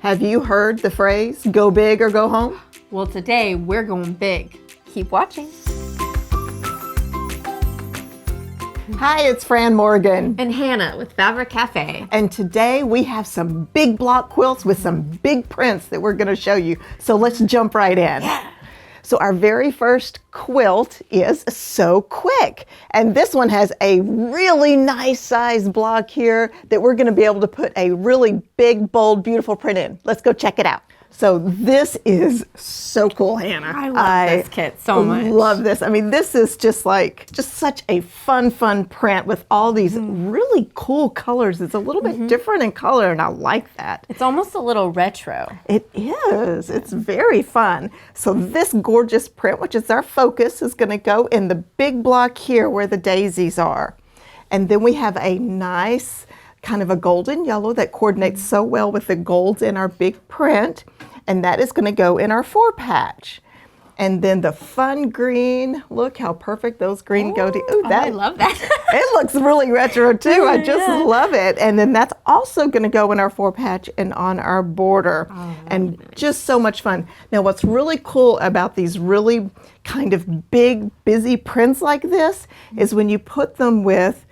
Have you heard the phrase, go big or go home? Well, today we're going big. Keep watching. Hi, it's Fran Morgan. And Hannah with Fabric Café. And today we have some big block quilts with some big prints that we're going to show you. So let's jump right in. Yeah. So our very first quilt is So Quick. And this one has a really nice size block here that we're going to be able to put a really big, bold, beautiful print in. Let's go check it out. So this is so cool, Hannah. I love this kit so much. I love this. I mean, this is just such a fun print with all these really cool colors. It's a little bit different in color, and I like that. It's almost a little retro. It is. It's very fun. So this gorgeous print, which is our focus, is going to go in the big block here where the daisies are. And then we have a nice kind of a golden yellow that coordinates so well with the golds in our big print. And that is going to go in our 4-patch. And then the fun green, look how perfect those green go to. Ooh, I love that. It looks really retro too. I just love it. And then that's also going to go in our 4-patch and on our border. And nice. Just so much fun. Now what's really cool about these really kind of big, busy prints like this is when you put them with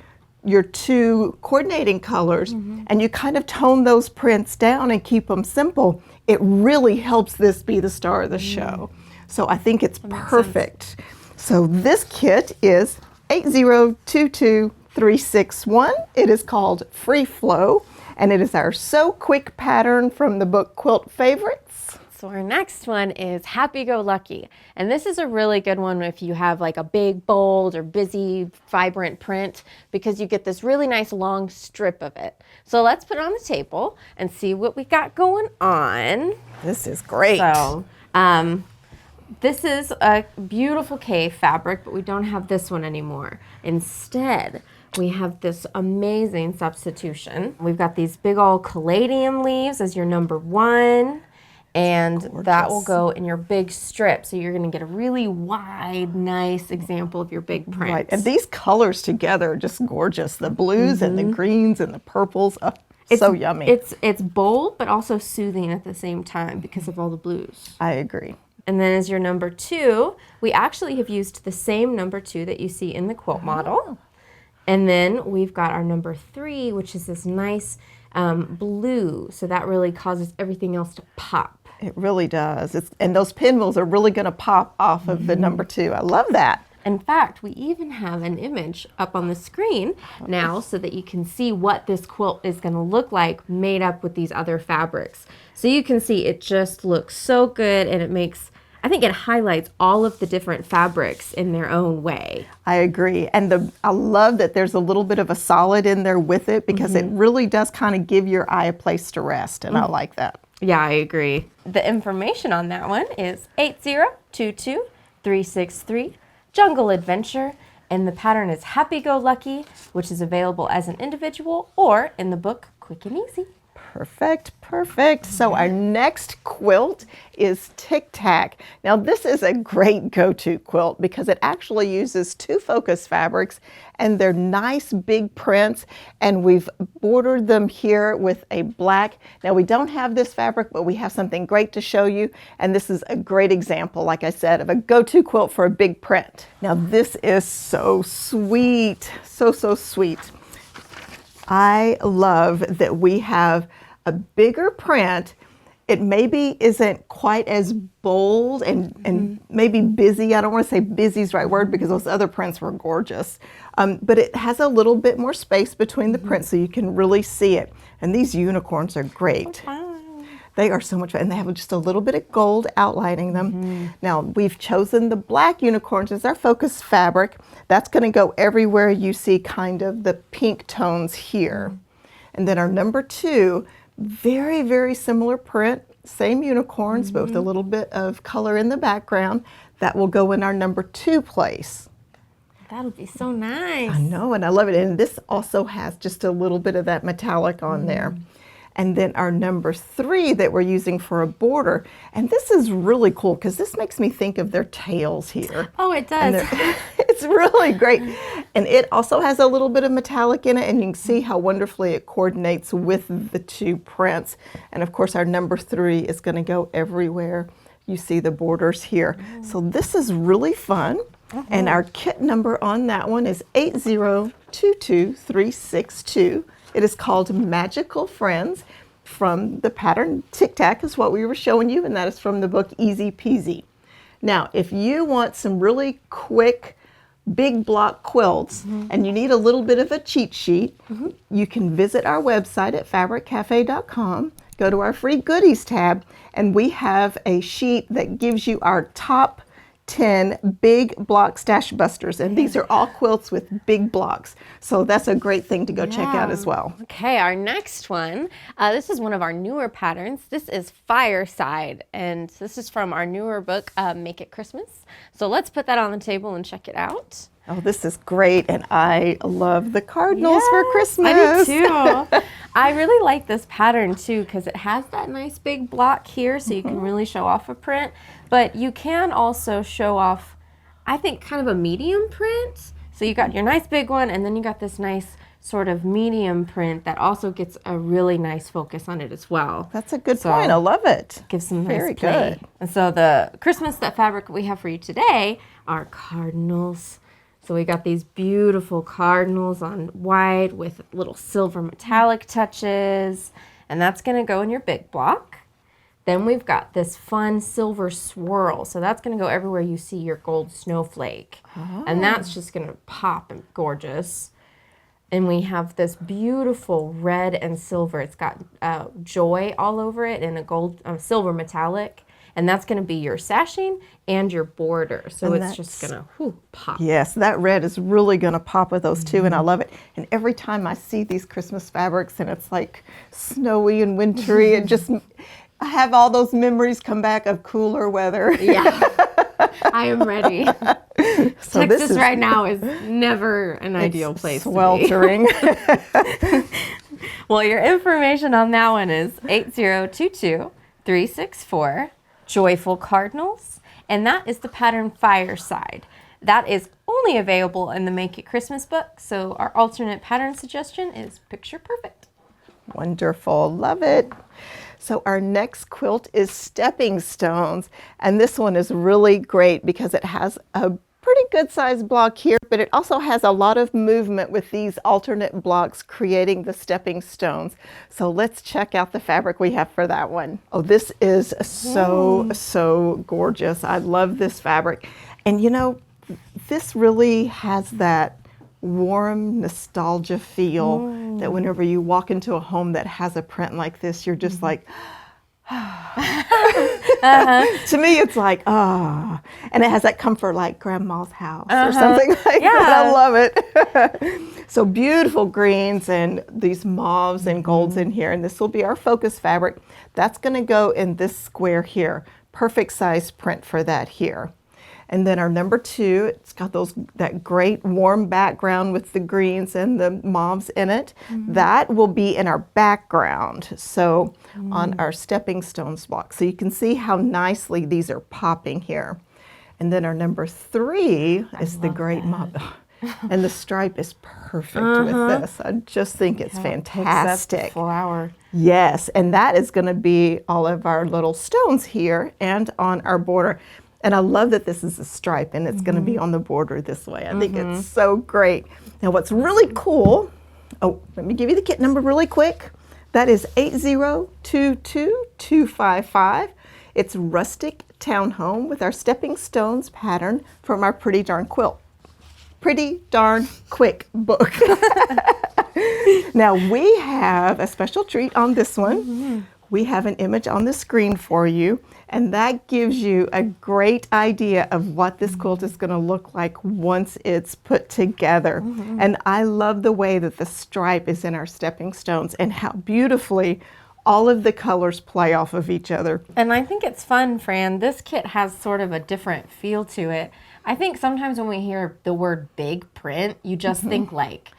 your two coordinating colors and you kind of tone those prints down and keep them simple, it really helps this be the star of the show. So I think it's perfect. So this kit is 8022361. It is called Free Flow, and it is our So Quick pattern from the book Quilt Favorites. So our next one is Happy Go Lucky. And this is a really good one if you have like a big, bold or busy, vibrant print, because you get this really nice long strip of it. So let's put it on the table and see what we got going on. This is great. So this is a beautiful cave fabric, but we don't have this one anymore. Instead, we have this amazing substitution. We've got these big old caladium leaves as your number 1. And that will go in your big strip. So you're going to get a really wide, nice example of your big print. Right. And these colors together are just gorgeous. The blues and the greens and the purples. Oh, so yummy. It's bold, but also soothing at the same time because of all the blues. I agree. And then as your number 2, we actually have used the same number 2 that you see in the quilt model. And then we've got our number 3, which is this nice blue. So that really causes everything else to pop. It really does. And those pinwheels are really going to pop off of the number 2. I love that. In fact, we even have an image up on the screen now so that you can see what this quilt is going to look like made up with these other fabrics. So you can see it just looks so good, and I think it highlights all of the different fabrics in their own way. I agree. And I love that there's a little bit of a solid in there with it, because it really does kind of give your eye a place to rest. And I like that. Yeah, I agree. The information on that one is 8022363 Jungle Adventure, and the pattern is Happy Go Lucky, which is available as an individual or in the book Quick and Easy. Perfect, perfect. So our next quilt is Tic Tac. Now this is a great go-to quilt because it actually uses 2 focus fabrics, and they're nice big prints, and we've bordered them here with a black. Now we don't have this fabric, but we have something great to show you, and this is a great example, like I said, of a go-to quilt for a big print. Now this is so sweet, so sweet. I love that we have a bigger print. It maybe isn't quite as bold and maybe busy. I don't want to say busy is the right word because those other prints were gorgeous. But it has a little bit more space between the prints so you can really see it. And these unicorns are great. They are so much fun, and they have just a little bit of gold outlining them. Now, we've chosen the black unicorns as our focus fabric. That's going to go everywhere you see kind of the pink tones here. And then our number 2, very similar print, same unicorns, but with a little bit of color in the background. That will go in our number 2 place. That'll be so nice. I know, and I love it. And this also has just a little bit of that metallic on there. And then our number 3 that we're using for a border. And this is really cool because this makes me think of their tails here. Oh, it does. It's really great. And it also has a little bit of metallic in it, and you can see how wonderfully it coordinates with the 2 prints. And of course, our number 3 is going to go everywhere. You see the borders here. So this is really fun. And our kit number on that one is 8022362. It is called Magical Friends from the pattern Tic Tac is what we were showing you, and that is from the book Easy Peasy. Now, if you want some really quick, big block quilts and you need a little bit of a cheat sheet, you can visit our website at fabriccafe.com, go to our free goodies tab, and we have a sheet that gives you our top 10 big block stash busters, and these are all quilts with big blocks, so that's a great thing to go check out as well. Okay, our next one, this is one of our newer patterns. This is Fireside, and this is from our newer book, Make It Christmas. So let's put that on the table and check it out. Oh, this is great, and I love the Cardinals for Christmas. I do too. I really like this pattern too because it has that nice big block here, so you can really show off a print, but you can also show off, I think, kind of a medium print. So you got your nice big one, and then you got this nice sort of medium print that also gets a really nice focus on it as well. That's a good point. I love it. Gives some Very nice play. good. And so the Christmas fabric we have for you today are Cardinals. So we got these beautiful cardinals on white with little silver metallic touches, and that's going to go in your big block. Then we've got this fun silver swirl, so that's going to go everywhere you see your gold snowflake. And that's just going to pop and gorgeous. And we have this beautiful red and silver. It's got joy all over it and a gold silver metallic. And that's going to be your sashing and your border. So it's just going to pop. Yes, that red is really going to pop with those two, and I love it. And every time I see these Christmas fabrics and it's like snowy and wintry, I have all those memories come back of cooler weather. Yeah, I am ready. So Texas right now is never an ideal place sweltering. to be. Well, your information on that one is 8022364. Joyful Cardinals, and that is the pattern Fireside. That is only available in the Make It Christmas book, so our alternate pattern suggestion is Picture Perfect. Wonderful, love it. So our next quilt is Stepping Stones, and this one is really great because it has a pretty good sized block here, but it also has a lot of movement with these alternate blocks creating the stepping stones. So let's check out the fabric we have for that one. Oh, this is so gorgeous. I love this fabric. And you know, this really has that warm nostalgia feel that whenever you walk into a home that has a print like this, you're just like, to me it's like and it has that comfort like grandma's house or something like that. I love it. So beautiful greens and these mauves and golds in here, and this will be our focus fabric. That's going to go in this square here. Perfect size print for that here. And then our number 2, it's got that great warm background with the greens and the mauves in it. That will be in our background, so on our stepping stones block. So you can see how nicely these are popping here. And then our number 3 is the great mauve. And the stripe is perfect with this. I just think it's fantastic. Flower. Yes, and that is going to be all of our little stones here and on our border. And I love that this is a stripe and it's going to be on the border this way. I think it's so great. Now what's really cool, let me give you the kit number really quick. That is 8022255. It's Rustic Townhome with our Stepping Stones pattern from our Pretty Darn Quick book. Now we have a special treat on this one. We have an image on the screen for you, and that gives you a great idea of what this quilt is going to look like once it's put together. And I love the way that the stripe is in our stepping stones and how beautifully all of the colors play off of each other. And I think it's fun, Fran. This kit has sort of a different feel to it. I think sometimes when we hear the word big print, you just think like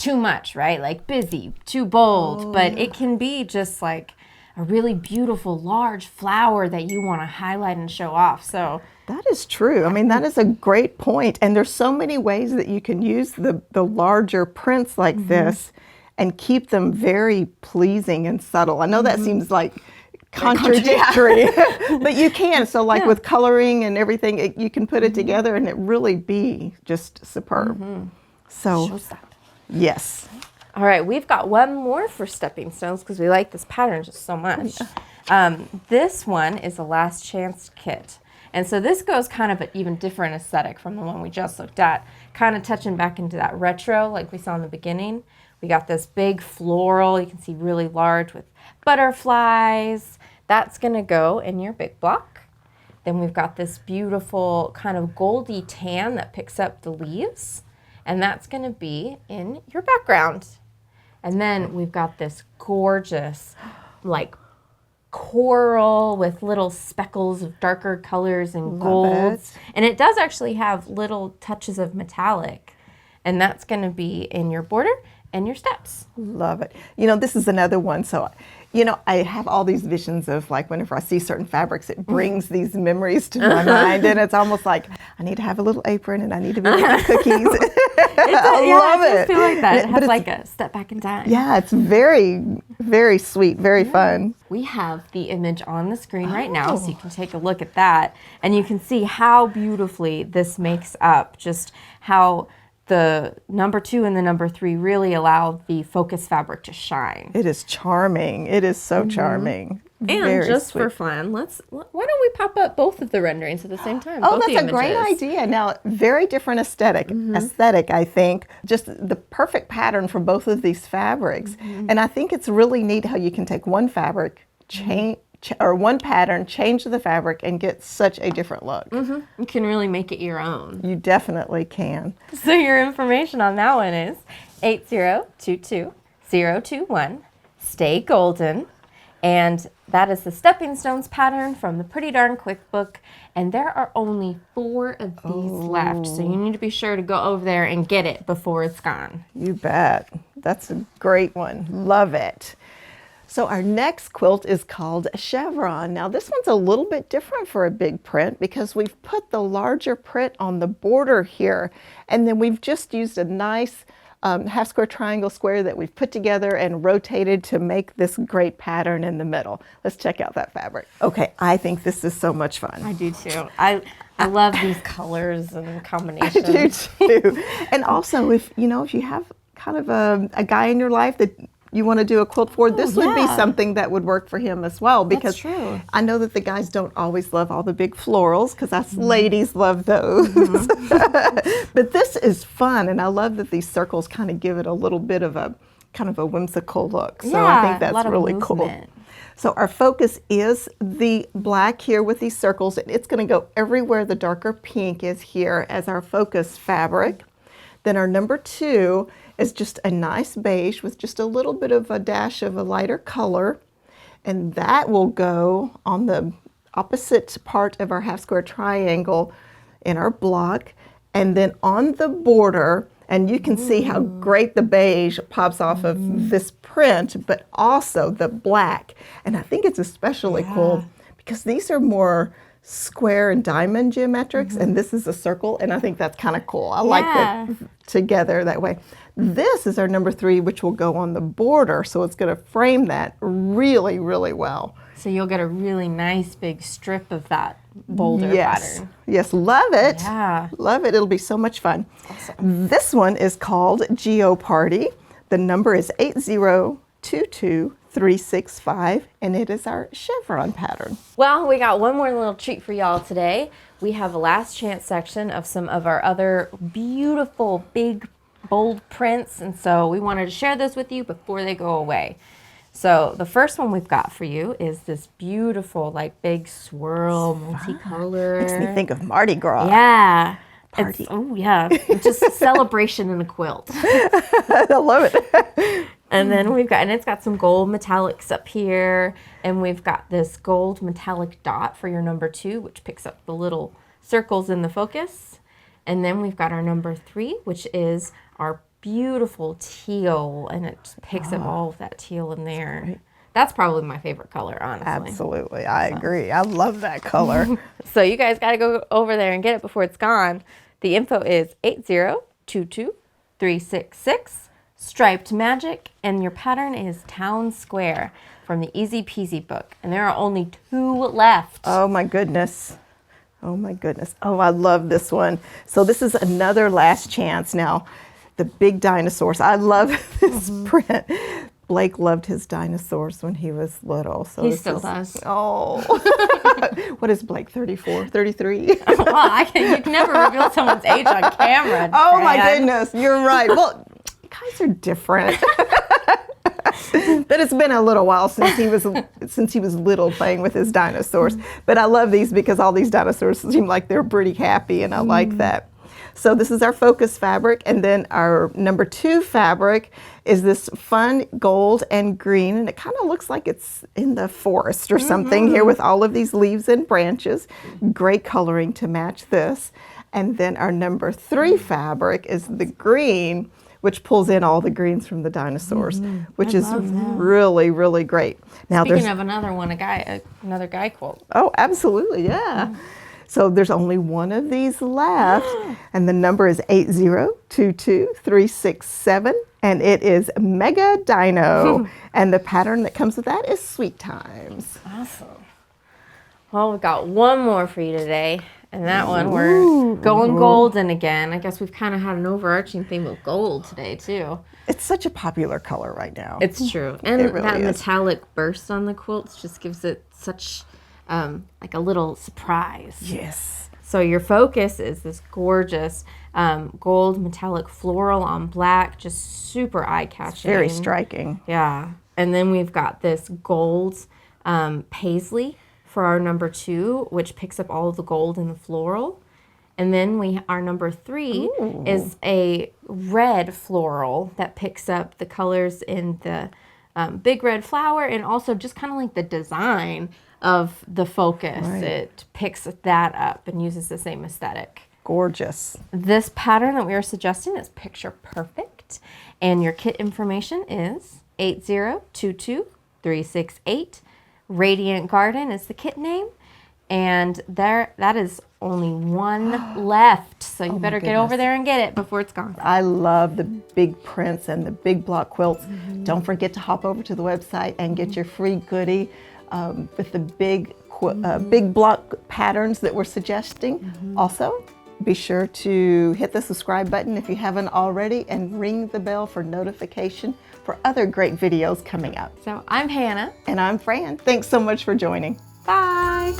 too much, right? Like busy, too bold, but it can be just like a really beautiful large flower that you want to highlight and show off. So that is true. I mean, that is a great point. And there's so many ways that you can use the larger prints like this and keep them very pleasing and subtle. I know that seems like contradictory, but you can. So like with coloring and everything, you can put it together and it really be just superb. So, yes. All right, we've got one more for stepping stones because we like this pattern just so much. This one is a last chance kit. And so this goes kind of an even different aesthetic from the one we just looked at, kind of touching back into that retro like we saw in the beginning. We got this big floral, you can see really large with butterflies. That's gonna go in your big block. Then we've got this beautiful kind of goldy tan that picks up the leaves, and that's gonna be in your background. And then we've got this gorgeous, like coral with little speckles of darker colors and golds. And it does actually have little touches of metallic. And that's gonna be in your border and your steps. Love it. You know, this is another one. So, you know, I have all these visions of like whenever I see certain fabrics, it brings these memories to my mind. And it's almost like I need to have a little apron and I need to be making cookies. I love it. I feel like that. It has like a step back in time. Yeah, it's very, very sweet, very fun. We have the image on the screen right now, so you can take a look at that. And you can see how beautifully this makes up just how the number 2 and the number 3 really allow the focus fabric to shine. It is charming. It is so charming. And Very just sweet. for fun, why don't we pop up both of the renderings at the same time? Oh, both that's a great idea. Now, very different aesthetic, I think. Just the perfect pattern for both of these fabrics. And I think it's really neat how you can take one fabric, or one pattern, change the fabric, and get such a different look. You can really make it your own. You definitely can. So your information on that one is 8022021. Stay golden. And that is the Stepping Stones pattern from the Pretty Darn Quick book. And there are only 4 of these left. So you need to be sure to go over there and get it before it's gone. You bet. That's a great one. Love it. So our next quilt is called Chevron. Now this one's a little bit different for a big print because we've put the larger print on the border here. And then we've just used a nice half square triangle square that we've put together and rotated to make this great pattern in the middle. Let's check out that fabric. Okay, I think this is so much fun. I do too. I love these colors and combinations. I do too. And also if you have kind of a guy in your life that you want to do a quilt for, this would be something that would work for him as well, because That's true. I know that the guys don't always love all the big florals because us ladies love those. But this is fun, and I love that these circles kind of give it a little bit of a kind of a whimsical look. So I think that's really cool. So our focus is the black here with these circles, and it's going to go everywhere the darker pink is here as our focus fabric. Then our number 2 is just a nice beige with just a little bit of a dash of a lighter color. And that will go on the opposite part of our half square triangle in our block. And then on the border, and you can see how great the beige pops off of this print, but also the black. And I think it's especially cool because these are more square and diamond geometrics, and this is a circle, and I think that's kind of cool. I like that together that way. This is our number 3, which will go on the border, so it's going to frame that really, really well. So you'll get a really nice big strip of that boulder pattern. Yes, love it. Yeah. Love it. It'll be so much fun. Awesome. This one is called Geo Party. The number is 8022365, and it is our chevron pattern. Well, we got one more little treat for y'all today. We have a last chance section of some of our other beautiful, big, bold prints, and so we wanted to share those with you before they go away. So the first one we've got for you is this beautiful, like big swirl, multicolor. Makes me think of Mardi Gras. Yeah. Party. It's just a celebration in a quilt. I love it. And then it's got some gold metallics up here, and we've got this gold metallic dot for your number 2, which picks up the little circles in the focus. And then we've got our number 3, which is our beautiful teal, and it just picks up all of that teal in there. That's probably my favorite color, honestly. Absolutely, I agree. I love that color. So you guys got to go over there and get it before it's gone. The info is 8022366, striped magic, and your pattern is Town Square from the Easy Peasy book. And there are only 2 left. Oh my goodness. Oh my goodness. Oh, I love this one. So this is another last chance. Now, the big dinosaurs. I love this print. Blake loved his dinosaurs when he was little. So He still does. Oh. What is Blake, 34, 33? Well, you can never reveal someone's age on camera. Oh my Fran. goodness, you're right. Well, you guys are different. But it's been a little while since he was little playing with his dinosaurs. But I love these because all these dinosaurs seem like they're pretty happy, and I like that. So this is our focus fabric, and then our number 2 fabric is this fun gold and green, and it kind of looks like it's in the forest or something here with all of these leaves and branches. Great coloring to match this. And then our number 3 fabric is the green, which pulls in all the greens from the dinosaurs, which is really, really great. Now, Speaking of another one, another guy quilt. Oh, absolutely, yeah. So there's only one of these left, and the number is 8022367, and it is Mega Dino, and the pattern that comes with that is Sweet Times. Awesome. Well, we've got one more for you today, and that one we're going golden again. I guess we've kind of had an overarching theme of gold today, too. It's such a popular color right now. It's true. And It really that is. metallic burst on the quilts just gives it such like a little surprise. Yes. So your focus is this gorgeous gold metallic floral on black, just super eye-catching. Very striking. Yeah. And then we've got this gold paisley for our number 2, which picks up all of the gold in the floral. And then our number 3 is a red floral that picks up the colors in the big red flower, and also just kind of like the design of the focus. Right. It picks that up and uses the same aesthetic. Gorgeous. This pattern that we are suggesting is picture perfect, and your kit information is 8022368. Radiant Garden is the kit name, and that is only one left, so you better get over there and get it before it's gone. I love the big prints and the big block quilts. Don't forget to hop over to the website and get your free goodie with the big block patterns that we're suggesting. Also, be sure to hit the subscribe button if you haven't already, and ring the bell for notification for other great videos coming up. So I'm Hannah. And I'm Fran. Thanks so much for joining. Bye.